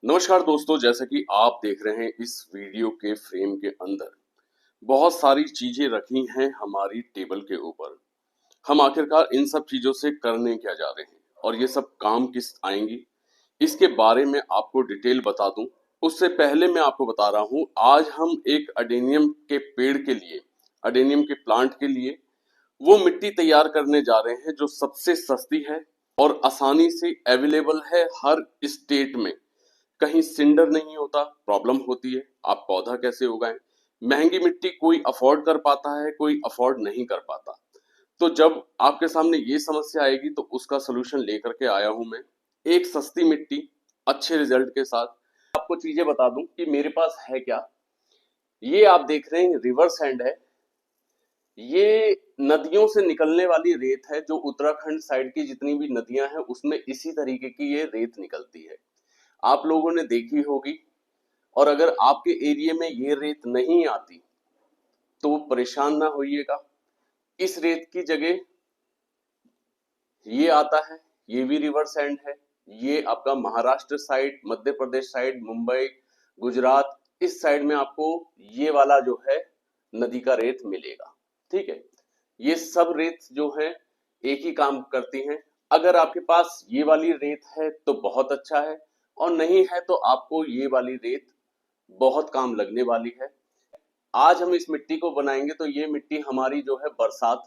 नमस्कार दोस्तों, जैसा कि आप देख रहे हैं इस वीडियो के फ्रेम के अंदर बहुत सारी चीजें रखी हैं हमारी टेबल के ऊपर। हम आखिरकार इन सब चीजों से करने क्या जा रहे हैं और ये सब काम किस आएंगी, इसके बारे में आपको डिटेल बता दूं। उससे पहले मैं आपको बता रहा हूं, आज हम एक अडेनियम के पेड़ के लिए, अडेनियम के प्लांट के लिए वो मिट्टी तैयार करने जा रहे हैं जो सबसे सस्ती है और आसानी से अवेलेबल है हर स्टेट में। कहीं सिंडर नहीं होता, प्रॉब्लम होती है, आप पौधा कैसे उगाएं। महंगी मिट्टी कोई अफोर्ड कर पाता है, कोई अफोर्ड नहीं कर पाता। तो जब आपके सामने ये समस्या आएगी तो उसका सोल्यूशन लेकर के आया हूं मैं, एक सस्ती मिट्टी अच्छे रिजल्ट के साथ। आपको चीजें बता दूं कि मेरे पास है क्या। ये आप देख रहे हैं रिवर सैंड है। ये नदियों से निकलने वाली रेत है, जो उत्तराखंड साइड की जितनी भी नदियां हैं उसमें इसी तरीके की ये रेत निकलती है। आप लोगों ने देखी होगी। और अगर आपके एरिया में ये रेत नहीं आती तो परेशान ना होइएगा। इस रेत की जगह ये आता है, ये भी रिवर सैंड है। ये आपका महाराष्ट्र साइड, मध्य प्रदेश साइड, मुंबई, गुजरात, इस साइड में आपको ये वाला जो है नदी का रेत मिलेगा। ठीक है, ये सब रेत जो है एक ही काम करती हैं। अगर आपके पास ये वाली रेत है तो बहुत अच्छा है, और नहीं है तो आपको ये वाली रेत बहुत काम लगने वाली है। आज हम इस मिट्टी को बनाएंगे तो ये मिट्टी हमारी जो है बरसात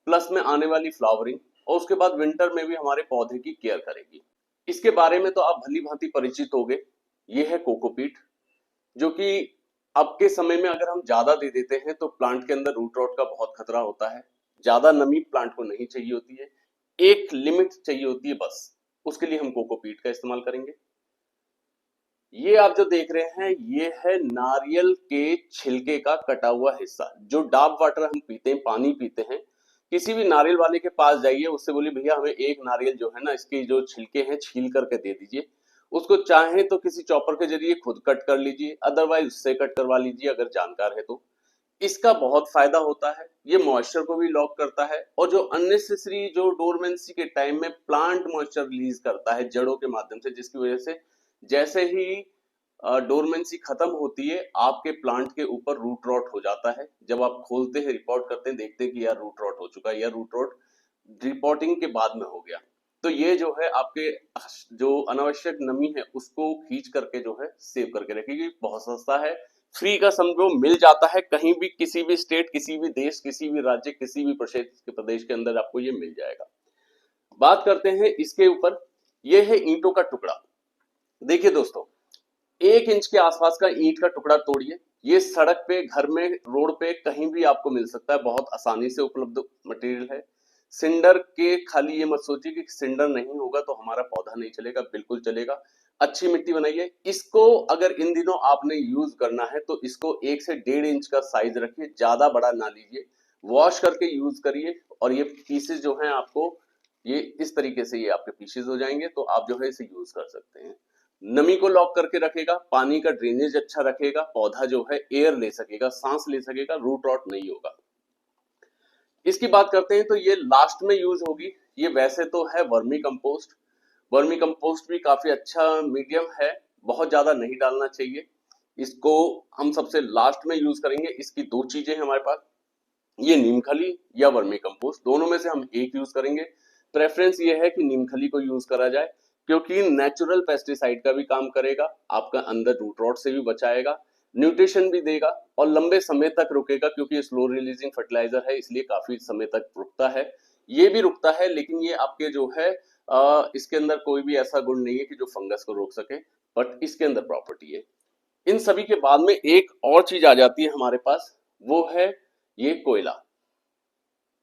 प्लस में आने वाली फ्लावरिंग और उसके बाद विंटर में भी हमारे पौधे की केयर करेगी। इसके बारे में तो आप भली भांति परिचित होंगे। ये है कोकोपीट, जो कि अब के समय में अगर हम ज्यादा दे देते हैं तो प्लांट के अंदर रूट रॉट का बहुत खतरा होता है। ज्यादा नमी प्लांट को नहीं चाहिए होती है, एक लिमिट चाहिए होती है बस। उसके लिए हम कोकोपीट का इस्तेमाल करेंगे। ये आप जो देख रहे हैं ये है नारियल के छिलके का कटा हुआ हिस्सा। जो डाब वाटर हम पीते हैं, पानी पीते हैं, किसी भी नारियल वाले के पास जाइए, उससे बोलिए भैया हमें एक नारियल जो है ना इसके जो छिलके हैं छील करके दे दीजिए। उसको चाहे तो किसी चॉपर के जरिए खुद कट कर लीजिए, अदरवाइज उससे कट करवा लीजिए अगर जानकार है तो। इसका बहुत फायदा होता है, ये मॉइस्चर को भी लॉक करता है, और जो अननेसेसरी जो डोरमेंसी के टाइम में प्लांट मॉइस्चर रिलीज करता है जड़ों के माध्यम से, जिसकी वजह से जैसे ही डोरमेंसी खत्म होती है आपके प्लांट के ऊपर रूट रॉट हो जाता है। जब आप खोलते हैं, रिपोर्ट करते हैं, देखते हैं कि यार रूट रॉट हो चुका है या रूट रॉट रिपोर्टिंग के बाद में हो गया। तो ये जो है आपके जो अनावश्यक नमी है उसको खींच करके जो है सेव करके रखेगी। बहुत सस्ता है, फ्री का समझो मिल जाता है, कहीं भी किसी भी स्टेट, किसी भी देश, किसी भी राज्य, किसी भी प्रदेश के अंदर आपको ये मिल जाएगा। बात करते हैं इसके ऊपर। ये है ईंटों का टुकड़ा। देखिए दोस्तों, 1 इंच के आसपास का ईंट का टुकड़ा तोड़िए। ये सड़क पे, घर में, रोड पे कहीं भी आपको मिल सकता है, बहुत आसानी से उपलब्ध मटेरियल है। सिंडर के खाली ये मत सोचिए कि सिंडर नहीं होगा तो हमारा पौधा नहीं चलेगा, बिल्कुल चलेगा। अच्छी मिट्टी बनाइए। इसको अगर इन दिनों आपने यूज करना है तो इसको 1 से 1.5 इंच का साइज रखिए, ज्यादा बड़ा ना लीजिए। वॉश करके यूज करिए और ये पीसेस जो है आपको ये इस तरीके से ये आपके पीसेस हो जाएंगे, तो आप जो है इसे यूज कर सकते हैं। नमी को लॉक करके रखेगा, पानी का ड्रेनेज अच्छा रखेगा, पौधा जो है एयर ले सकेगा, सांस ले सकेगा, रूट रॉट नहीं होगा। इसकी बात करते हैं तो ये लास्ट में यूज होगी। ये वैसे तो है वर्मी कंपोस्ट। वर्मी कंपोस्ट भी काफी अच्छा मीडियम है, बहुत ज्यादा नहीं डालना चाहिए। इसको हम सबसे लास्ट में यूज करेंगे। इसकी 2 चीजें हैं हमारे पास, ये नीमखली या वर्मी कंपोस्ट, दोनों में से हम एक यूज करेंगे। प्रेफरेंस ये है कि नीमखली को यूज करा जाए, क्योंकि नेचुरल पेस्टिसाइड का भी काम करेगा, आपका अंदर रूट रॉट से भी बचाएगा, न्यूट्रिशन भी देगा और लंबे समय तक रुकेगा, क्योंकि ये स्लो रिलीजिंग फर्टिलाइजर है इसलिए काफी समय तक रुकता है। ये भी रुकता है, लेकिन ये आपके जो है इसके अंदर कोई भी ऐसा गुण नहीं है कि जो फंगस को रोक सके, बट इसके अंदर प्रॉपर्टी है। इन सभी के बाद में एक और चीज आ जाती है हमारे पास, वो है ये कोयला।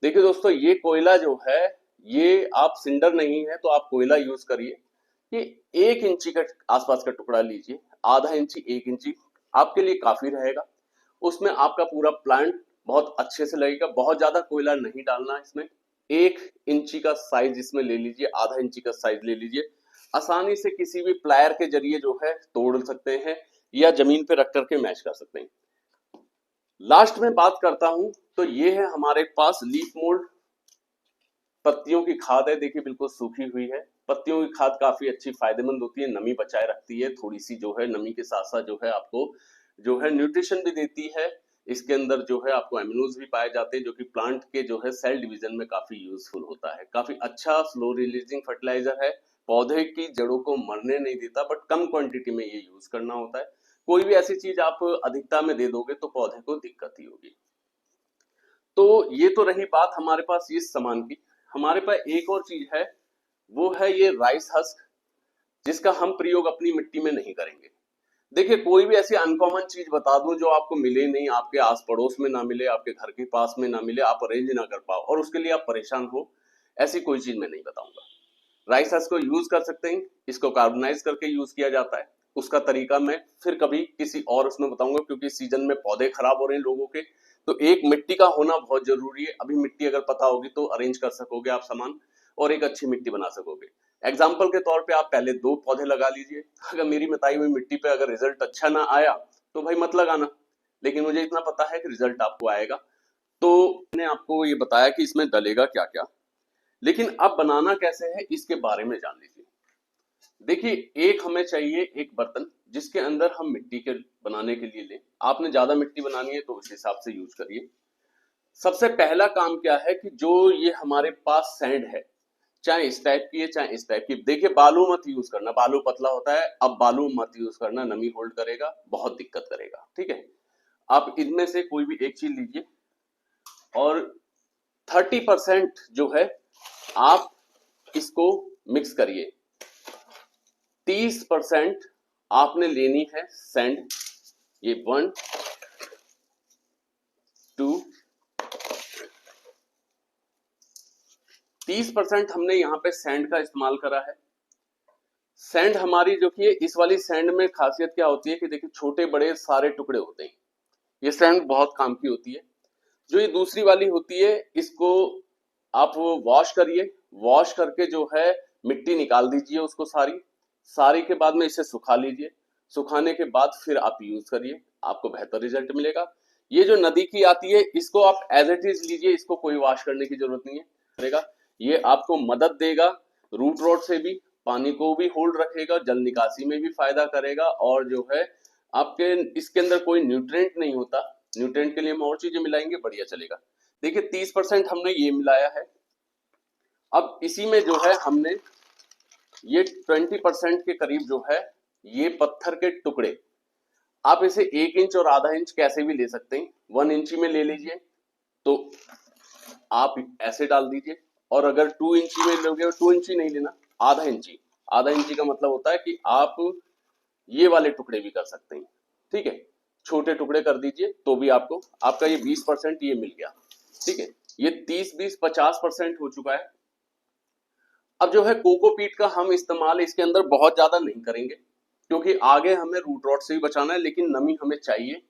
देखिए दोस्तों, ये कोयला जो है, ये आप सिंडर नहीं है तो आप कोयला यूज करिए। ये 1 इंची का आसपास का टुकड़ा लीजिए, आधा इंची, 1 इंची आपके लिए काफी रहेगा। उसमें आपका पूरा प्लांट बहुत अच्छे से लगेगा। बहुत ज्यादा कोयला नहीं डालना इसमें। 1 इंची का साइज इसमें ले लीजिए, आधा इंची का साइज ले लीजिए। आसानी से किसी भी प्लायर के जरिए जो है तोड़ सकते हैं या जमीन पे रख करके मैश कर सकते हैं। लास्ट में बात करता हूं तो ये है हमारे पास लीफ मोल्ड, पत्तियों की खाद है। देखिए बिल्कुल सूखी हुई है। पत्तियों की खाद काफी अच्छी फायदेमंद होती है, नमी बचाए रखती है, थोड़ी सी जो है नमी के साथ साथ जो है आपको जो है न्यूट्रिशन भी देती है। इसके अंदर जो है आपको एमिनोज भी पाए जाते हैं जो कि प्लांट के जो है सेल डिवीजन में काफी यूजफुल होता है। काफी अच्छा स्लो रिलीजिंग फर्टिलाइजर है, पौधे की जड़ों को मरने नहीं देता, बट कम क्वांटिटी में ये यूज करना होता है। कोई भी ऐसी चीज आप अधिकता में दे दोगे तो पौधे को दिक्कत ही होगी। तो ये तो रही बात हमारे पास इस सामान की। हमारे पास एक और चीज है, वो है ये राइस हस्क, जिसका हम प्रयोग अपनी मिट्टी में नहीं करेंगे। देखिए, कोई भी ऐसी अनकॉमन चीज बता दूं जो आपको मिले नहीं, आपके आस पड़ोस में ना मिले, आपके घर के पास में ना मिले, आप अरेंज ना कर पाओ और उसके लिए आप परेशान हो, ऐसी कोई चीज मैं नहीं बताऊंगा। राइस हस्क को यूज कर सकते हैं, इसको कार्बोनाइज करके यूज किया जाता है। उसका तरीका मैं फिर कभी किसी और उसमें बताऊंगा, क्योंकि सीजन में पौधे खराब हो रहे हैं लोगों के, तो एक मिट्टी का होना बहुत जरूरी है। अभी मिट्टी अगर पता होगी तो अरेंज कर सकोगे आप सामान और एक अच्छी मिट्टी बना सकोगे। एग्जाम्पल के तौर पे आप पहले 2 पौधे लगा लीजिए। अगर मेरी बताई हुई मिट्टी पे अगर रिजल्ट अच्छा ना आया तो भाई मत लगाना, लेकिन मुझे इतना पता है कि रिजल्ट आपको आएगा। तो मैंने आपको ये बताया कि इसमें डलेगा क्या क्या, लेकिन अब बनाना कैसे है इसके बारे में जान लीजिए। देखिए, एक हमें चाहिए एक बर्तन जिसके अंदर हम मिट्टी के बनाने के लिए लें। आपने ज्यादा मिट्टी बनानी है तो उस हिसाब से यूज करिए। सबसे पहला काम क्या है कि जो ये हमारे पास सैंड है, चाहे इस टाइप की है चाहे इस टाइप की, देखिए बालू मत यूज करना, बालू पतला होता है। अब बालू मत यूज करना, नमी होल्ड करेगा, बहुत दिक्कत करेगा, ठीक है। आप इनमें से कोई भी एक चीज लीजिए और 30% जो है आप इसको मिक्स करिए। 30% आपने लेनी है सैंड। ये 1 2 30% हमने यहाँ पे सैंड का इस्तेमाल करा है। सैंड हमारी जो कि इस वाली सैंड में खासियत क्या होती है कि देखिए छोटे बड़े सारे टुकड़े होते हैं, ये सैंड बहुत काम की होती है। जो ये दूसरी वाली होती है इसको आप वॉश करिए, वॉश करके जो है मिट्टी निकाल दीजिए उसको सारी, सारी के बाद में इसे सुखा लीजिए। सुखाने के बाद फिर आप यूज करिए, आपको बेहतर रिजल्ट मिलेगा। ये जो नदी की आती है इसको आप एज इट इज लीजिए, इसको कोई वॉश करने की जरूरत नहीं है करेगा। ये आपको मदद देगा रूट रॉट से भी, पानी को भी होल्ड रखेगा, जल निकासी में भी फायदा करेगा, और जो है आपके इसके अंदर कोई न्यूट्रिएंट नहीं होता। न्यूट्रिएंट के लिए हम और चीजें मिलाएंगे, बढ़िया चलेगा। देखिए 30% हमने ये मिलाया है। अब इसी में जो है हमने ये 20% के करीब जो है ये पत्थर के टुकड़े, आप इसे 1 इंच और आधा इंच कैसे भी ले सकते हैं, 1 इंची में ले लीजिए तो आप ऐसे डाल दीजिए, और अगर 2 इंची में लोगे, 2 इंची नहीं लेना, आधा इंची। आधा इंची का मतलब होता है कि आप ये वाले टुकड़े भी कर सकते हैं, ठीक है। छोटे टुकड़े कर दीजिए तो भी आपको आपका ये 20% ये मिल गया, ठीक है। ये 30-20-50% हो चुका है। अब जो है कोकोपीट का हम इस्तेमाल इसके अंदर बहुत ज्यादा नहीं करेंगे, क्योंकि आगे हमें रूट रॉट से भी बचाना है, लेकिन नमी हमें चाहिए।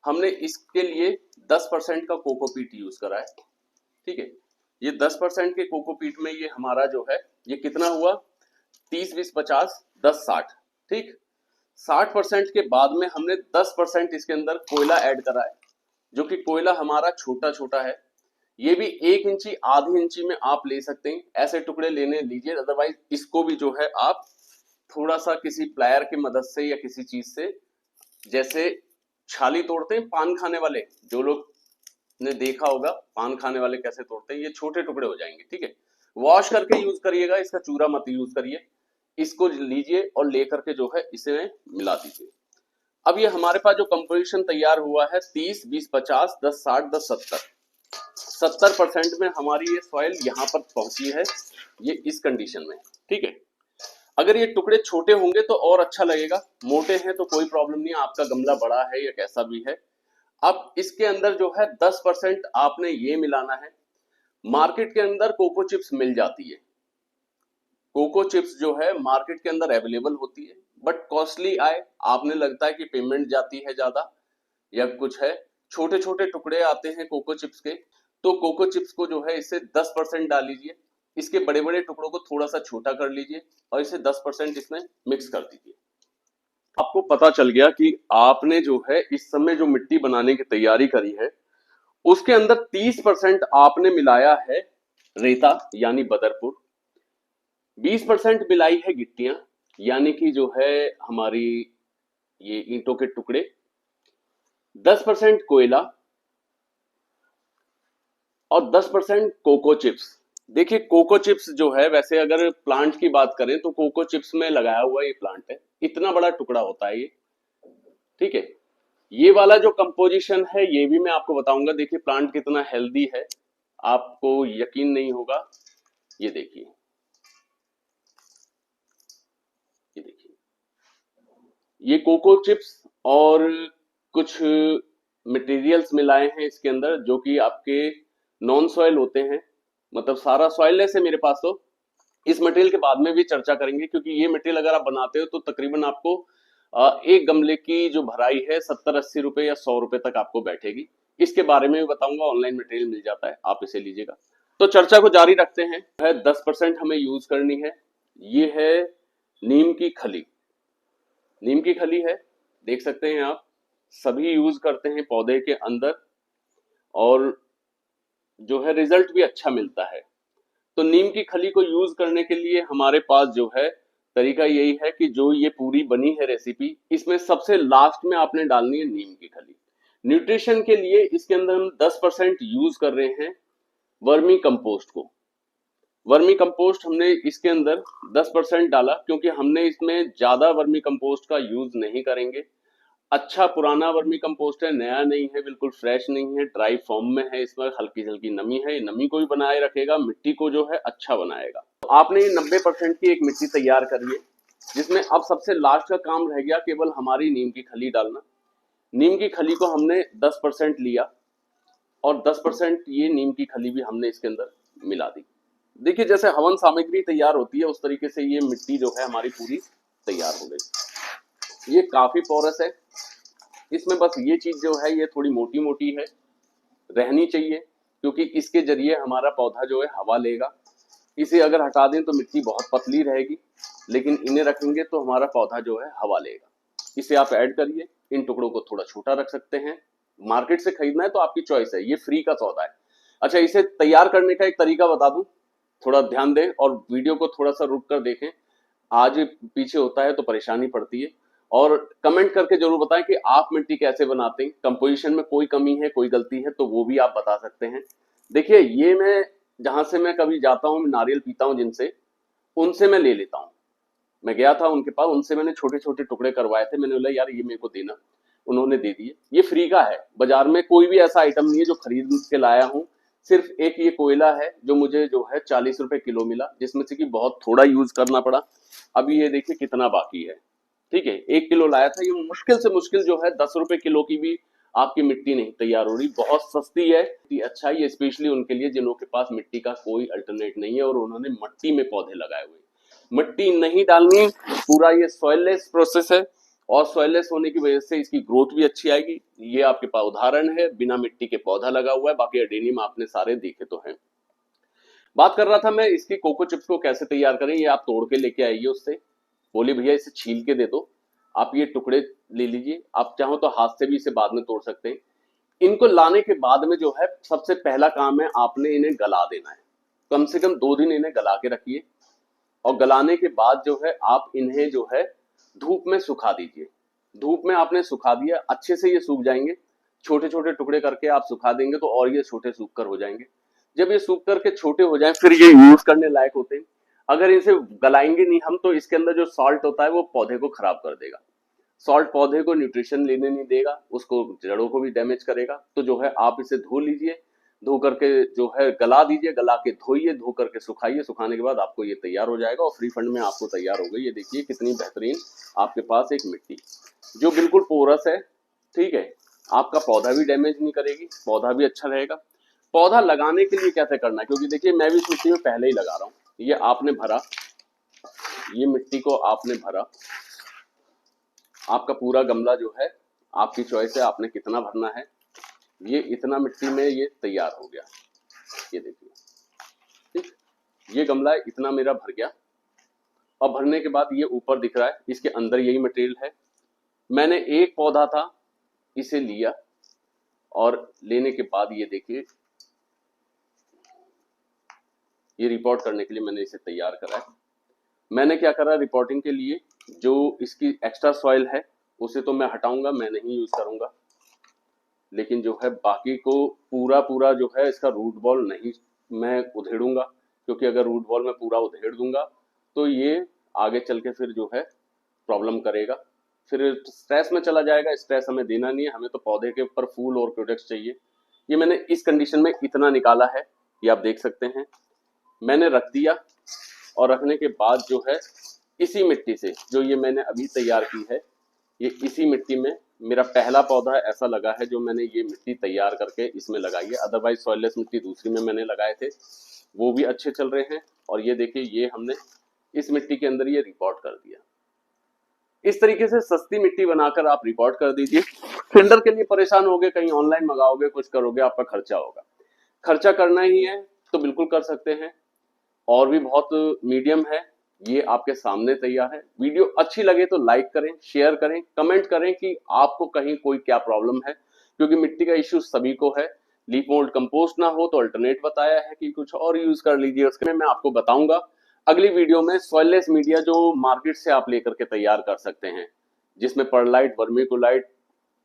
हमने इसके लिए 10% का कोकोपीट यूज करा है, ठीक है। ये 10% के कोकोपीट में ये हमारा जो है ये कितना हुआ, 30-20-50-10-60, ठीक। 60% के बाद में हमने 10% इसके अंदर कोयला ऐड करा है, जो कि कोयला हमारा छोटा छोटा है। ये भी 1 इंची आधी इंची में आप ले सकते हैं, ऐसे टुकड़े लेने लीजिए। अदरवाइज इसको भी जो है आप थोड़ा सा किसी प्लायर की मदद से या किसी चीज से, जैसे छाली तोड़ते हैं पान खाने वाले, जो लोग ने देखा होगा पान खाने वाले कैसे तोड़ते हैं, ये छोटे टुकड़े हो जाएंगे, ठीक है। वॉश करके यूज करिएगा, इसका चूरा मत यूज करिए। इसको लीजिए और लेकर के जो है इसे मिला दीजिए। अब ये हमारे पास जो कंपोजिशन तैयार हुआ है 30-20-50-10-60-10-70, 70% में हमारी ये सॉइल यहाँ पर पहुंची है, ये इस कंडीशन में, ठीक है। अगर ये टुकड़े छोटे होंगे तो और अच्छा लगेगा, मोटे हैं तो कोई प्रॉब्लम नहीं, आपका गमला बड़ा है या कैसा भी है। अब इसके अंदर जो है 10% आपने ये मिलाना है। मार्केट के अंदर कोको चिप्स मिल जाती है, कोको चिप्स जो है मार्केट के अंदर अवेलेबल होती है, बट कॉस्टली आए, आपने लगता है कि पेमेंट जाती है ज्यादा या कुछ है, छोटे छोटे टुकड़े आते हैं कोको चिप्स के, तो कोको चिप्स को जो है इससे 10% डाल लीजिए, इसके बड़े बड़े टुकड़ों को थोड़ा सा छोटा कर लीजिए और इसे 10% इसमें मिक्स कर दीजिए। आपको पता चल गया कि आपने जो है इस समय जो मिट्टी बनाने की तैयारी करी है उसके अंदर 30% आपने मिलाया है रेता यानी बदरपुर, 20% मिलाई है गिट्टियां, यानी कि जो है हमारी ये ईंटों के टुकड़े, 10% कोयला और 10% कोको चिप्स। देखिए कोको चिप्स जो है, वैसे अगर प्लांट की बात करें तो कोको चिप्स में लगाया हुआ ये प्लांट है, इतना बड़ा टुकड़ा होता है ये, ठीक है। ये वाला जो कंपोजिशन है ये भी मैं आपको बताऊंगा। देखिए प्लांट कितना हेल्दी है, आपको यकीन नहीं होगा। ये देखिए, ये देखिए, ये कोको चिप्स और कुछ मटेरियल्स मिलाए हैं इसके अंदर, जो कि आपके नॉन सॉइल होते हैं, मतलब सारा सॉइललेस है मेरे पास। तो इस मटेरियल के बाद में भी चर्चा करेंगे, क्योंकि ये मटेरियल अगर आप बनाते हो तो तकरीबन आपको एक गमले की जो भराई है 70-80 रुपए या 100 रुपए तक आपको बैठेगी। इसके बारे में भी बताऊंगा, ऑनलाइन मटेरियल मिल जाता है, आप इसे लीजिएगा। तो चर्चा को जारी रखते हैं। 10% हमें यूज करनी है। ये है नीम की खली। नीम की खली है, देख सकते हैं आप, सभी यूज करते हैं पौधे के अंदर, और जो है रिजल्ट भी अच्छा मिलता है। तो नीम की खली को यूज करने के लिए हमारे पास जो है तरीका यही है कि जो ये पूरी बनी है रेसिपी, इसमें सबसे लास्ट में आपने डालनी है नीम की खली। न्यूट्रिशन के लिए इसके अंदर हम 10% यूज कर रहे हैं वर्मी कंपोस्ट को। वर्मी कंपोस्ट हमने इसके अंदर 10% डाला, क्योंकि हमने इसमें ज्यादा वर्मी कंपोस्ट का यूज नहीं करेंगे। अच्छा पुराना वर्मी कंपोस्ट है, नया नहीं है, बिल्कुल फ्रेश नहीं है, ड्राई फॉर्म में है, इसमें हल्की हल्की नमी है, ये नमी को भी बनाए रखेगा, मिट्टी को जो है अच्छा बनाएगा। तो आपने ये 90% की एक मिट्टी तैयार करी है, जिसमें अब सबसे लास्ट का काम रह गया केवल हमारी नीम की खली डालना। नीम की खली को हमने 10% लिया, और 10% ये नीम की खली भी हमने इसके अंदर मिला दी। देखिए जैसे हवन सामग्री तैयार होती है, उस तरीके से ये मिट्टी जो है हमारी पूरी तैयार हो गई। ये काफी पोरस है, इसमें बस ये चीज जो है ये थोड़ी मोटी मोटी है, रहनी चाहिए, क्योंकि इसके जरिए हमारा पौधा जो है हवा लेगा। इसे अगर हटा दें तो मिट्टी बहुत पतली रहेगी, लेकिन इन्हें रखेंगे तो हमारा पौधा जो है हवा लेगा। इसे आप ऐड करिए। इन टुकड़ों को थोड़ा छोटा रख सकते हैं, मार्केट से खरीदना है तो आपकी चॉइस है, ये फ्री का सौदा है। अच्छा, इसे तैयार करने का एक तरीका बता दूं, थोड़ा ध्यान दें और वीडियो को थोड़ा सा रुक कर देखें। आज पीछे होता है तो परेशानी पड़ती है। और कमेंट करके जरूर बताएं कि आप मिट्टी कैसे बनाते हैं, कंपोजिशन में कोई कमी है, कोई गलती है तो वो भी आप बता सकते हैं। देखिए ये मैं जहां से मैं कभी जाता हूँ, नारियल पीता हूँ जिनसे, उनसे मैं ले लेता हूँ। मैं गया था उनके पास, उनसे मैंने छोटे छोटे टुकड़े करवाए थे, मैंने बोला यार ये मेरे को देना, उन्होंने दे दिए। ये फ्री का है, बाजार में कोई भी ऐसा आइटम नहीं है जो खरीद के लाया हूँ। सिर्फ एक ये कोयला है जो मुझे जो है 40 रुपए किलो मिला, जिसमें से कि बहुत थोड़ा यूज करना पड़ा। अभी ये देखिए कितना बाकी है, ठीक है। 1 किलो लाया था, ये मुश्किल से मुश्किल जो है 10 रुपए किलो की भी आपकी मिट्टी नहीं तैयार हो रही, बहुत सस्ती है। अच्छा, ये स्पेशली उनके लिए जिनों के पास मिट्टी का कोई अल्टरनेट नहीं है और उन्होंने मिट्टी में पौधे लगाए हुए। मिट्टी नहीं डालनी, पूरा ये सॉइललेस प्रोसेस है, और सॉइललेस होने की वजह से इसकी ग्रोथ भी अच्छी आएगी। ये आपके पास उदाहरण है, बिना मिट्टी के पौधा लगा हुआ है, बाकी एडेनियम आपने सारे देखे तो हैं। बात कर रहा था मैं इसकी कोको चिप्स को कैसे तैयार करें। ये आप तोड़ के लेके आइए, उससे बोलिए भैया इसे छील के दे दो। आप ये टुकड़े ले लीजिए, आप चाहो तो हाथ से भी इसे बाद में तोड़ सकते हैं। इनको लाने के बाद में जो है सबसे पहला काम है, आपने इन्हें गला देना है। कम से कम 2 दिन इन्हें गला के रखिए, और गलाने के बाद जो है आप इन्हें जो है धूप में सुखा दीजिए। धूप में आपने सुखा दिया, अच्छे से ये सूख जाएंगे। छोटे छोटे टुकड़े करके आप सुखा देंगे तो और ये छोटे सूख कर हो जाएंगे। जब ये सूख करके छोटे हो जाएं, फिर ये यूज करने लायक होते हैं। अगर इसे गलाएंगे नहीं हम, तो इसके अंदर जो सॉल्ट होता है वो पौधे को खराब कर देगा। सॉल्ट पौधे को न्यूट्रिशन लेने नहीं देगा, उसको जड़ों को भी डैमेज करेगा। तो जो है आप इसे धो लीजिए, धो करके जो है गला दीजिए, गला के धोइए, धो करके सुखाइए। सुखाने के बाद आपको ये तैयार हो जाएगा और फ्री फंड में आपको तैयार हो गई। ये देखिए कितनी बेहतरीन आपके पास एक मिट्टी जो बिल्कुल पोरस है, ठीक है। आपका पौधा भी डैमेज नहीं करेगी, पौधा भी अच्छा रहेगा। पौधा लगाने के लिए कैसे करना है, क्योंकि देखिए मैं भी इस मिट्टी में पहले ही लगा रहा हूँ। ये आपने भरा, ये मिट्टी को आपने भरा, आपका पूरा गमला जो है आपकी चॉइस है, आपने कितना भरना है। ये इतना मिट्टी में ये तैयार हो गया, ये देखिए, ठीक। ये गमला इतना मेरा भर गया, और भरने के बाद ये ऊपर दिख रहा है, इसके अंदर यही मटेरियल है। मैंने एक पौधा था, इसे लिया, और लेने के बाद ये देखिए, ये रिपोर्ट करने के लिए मैंने इसे तैयार करा है। मैंने क्या करा रिपोर्टिंग के लिए, जो इसकी एक्स्ट्रा सॉइल है उसे तो मैं हटाऊंगा, मैं नहीं यूज करूंगा, लेकिन जो है बाकी को पूरा पूरा जो है इसका रूट बॉल नहीं मैं उधेड़ूंगा, क्योंकि अगर रूट बॉल मैं पूरा उधेड़ दूंगा तो ये आगे चल के फिर जो है प्रॉब्लम करेगा, फिर स्ट्रेस में चला जाएगा। स्ट्रेस हमें देना नहीं है, हमें तो पौधे के ऊपर फूल और प्रोडक्ट्स चाहिए। ये मैंने इस कंडीशन में इतना निकाला है, ये आप देख सकते हैं। मैंने रख दिया और रखने के बाद जो है इसी मिट्टी से जो ये मैंने अभी तैयार की है, ये इसी मिट्टी में मेरा पहला पौधा ऐसा लगा है जो मैंने ये मिट्टी तैयार करके इसमें लगाई है। अदरवाइज सॉइललेस मिट्टी दूसरी में मैंने लगाए थे, वो भी अच्छे चल रहे हैं। और ये देखिए ये हमने इस मिट्टी के अंदर ये रिपोर्ट कर दिया। इस तरीके से सस्ती मिट्टी बनाकर आप रिपोर्ट कर दीजिए। फिल्टर के लिए परेशान होगे, कहीं ऑनलाइन मंगाओगे, कुछ करोगे, आपका खर्चा होगा। खर्चा करना ही है तो बिल्कुल कर सकते हैं। और भी बहुत मीडियम है, ये आपके सामने तैयार है। वीडियो अच्छी लगे तो लाइक करें, शेयर करें, कमेंट करें कि आपको कहीं कोई क्या प्रॉब्लम है, क्योंकि मिट्टी का इश्यू सभी को है। लीफ मोल्ड कंपोस्ट ना हो तो अल्टरनेट बताया है कि कुछ और यूज कर लीजिए, उसके मैं आपको बताऊंगा अगली वीडियो में। सॉइललेस मीडिया जो मार्केट से आप लेकर के तैयार कर सकते हैं, जिसमें परलाइट, वर्मीकोलाइट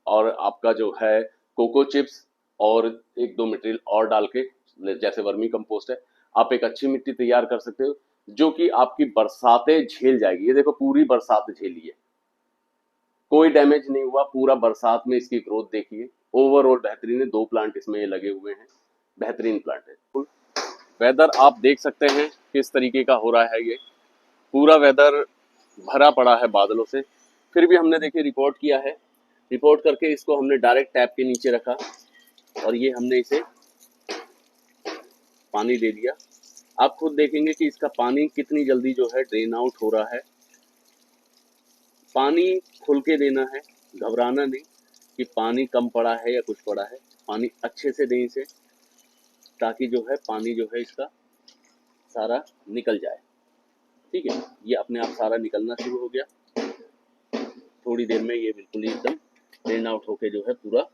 और आपका जो है कोको चिप्स और एक दो मटेरियल और डाल के, जैसे वर्मी कंपोस्ट है, आप एक अच्छी मिट्टी तैयार कर सकते हो जो कि आपकी बरसातें झेल जाएगी। ये देखो पूरी बरसात झेली है, कोई डैमेज नहीं हुआ, पूरा बरसात में इसकी ग्रोथ देखिए। ओवरऑल बेहतरीन है, 2 प्लांट इसमें ये लगे हुए हैं, बेहतरीन प्लांट है। वेदर आप देख सकते हैं किस तरीके का हो रहा है, ये पूरा वेदर भरा पड़ा है बादलों से, फिर भी हमने देखिए रिपोर्ट किया है। रिपोर्ट करके इसको हमने डायरेक्ट टैप के नीचे रखा और ये हमने इसे पानी दे दिया। आप खुद देखेंगे कि इसका पानी कितनी जल्दी जो है ड्रेन आउट हो रहा है। पानी खुल के देना है, घबराना नहीं कि पानी कम पड़ा है या कुछ पड़ा है। पानी अच्छे से दें इसे, ताकि जो है पानी जो है इसका सारा निकल जाए। ठीक है, ये अपने आप सारा निकलना शुरू हो गया। थोड़ी देर में ये बिल्कुल एकदम ड्रेन आउट होके जो है पूरा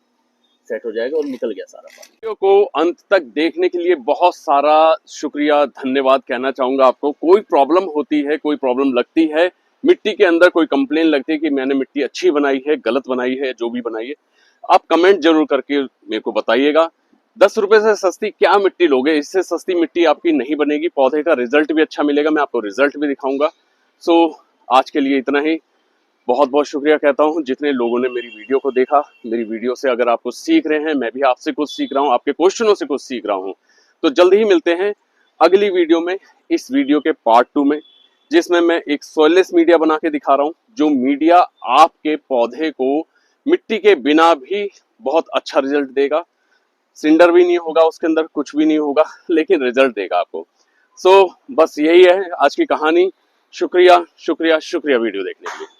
सेट हो जाएगा और निकल गया सारा पानी। वीडियो को अंत तक देखने के लिए बहुत सारा शुक्रिया, धन्यवाद कहना चाहूंगा आपको। कोई प्रॉब्लम होती है, कोई प्रॉब्लम लगती है मिट्टी के अंदर, कोई कंप्लेन लगती है कि मैंने मिट्टी अच्छी बनाई है, गलत बनाई है, जो भी बनाई है, आप कमेंट जरूर करके मेरे को बताइएगा। 10 रुपए से सस्ती क्या मिट्टी लोगे, इससे सस्ती मिट्टी आपकी नहीं बनेगी। पौधे का रिजल्ट भी अच्छा मिलेगा, मैं आपको रिजल्ट भी दिखाऊंगा। सो आज के लिए इतना ही। बहुत बहुत शुक्रिया कहता हूँ जितने लोगों ने मेरी वीडियो को देखा। मेरी वीडियो से अगर आप कुछ सीख रहे हैं, मैं भी आपसे कुछ सीख रहा हूँ, आपके क्वेश्चनों से कुछ सीख रहा हूँ, तो जल्द ही मिलते हैं अगली वीडियो में, इस वीडियो के पार्ट 2 में, जिसमें मैं एक सॉइललेस मीडिया बना के दिखा रहा हूँ, जो मीडिया आपके पौधे को मिट्टी के बिना भी बहुत अच्छा रिजल्ट देगा। सिंडर भी नहीं होगा उसके अंदर, कुछ भी नहीं होगा, लेकिन रिजल्ट देगा आपको। सो बस यही है आज की कहानी। शुक्रिया शुक्रिया शुक्रिया वीडियो देखने के लिए।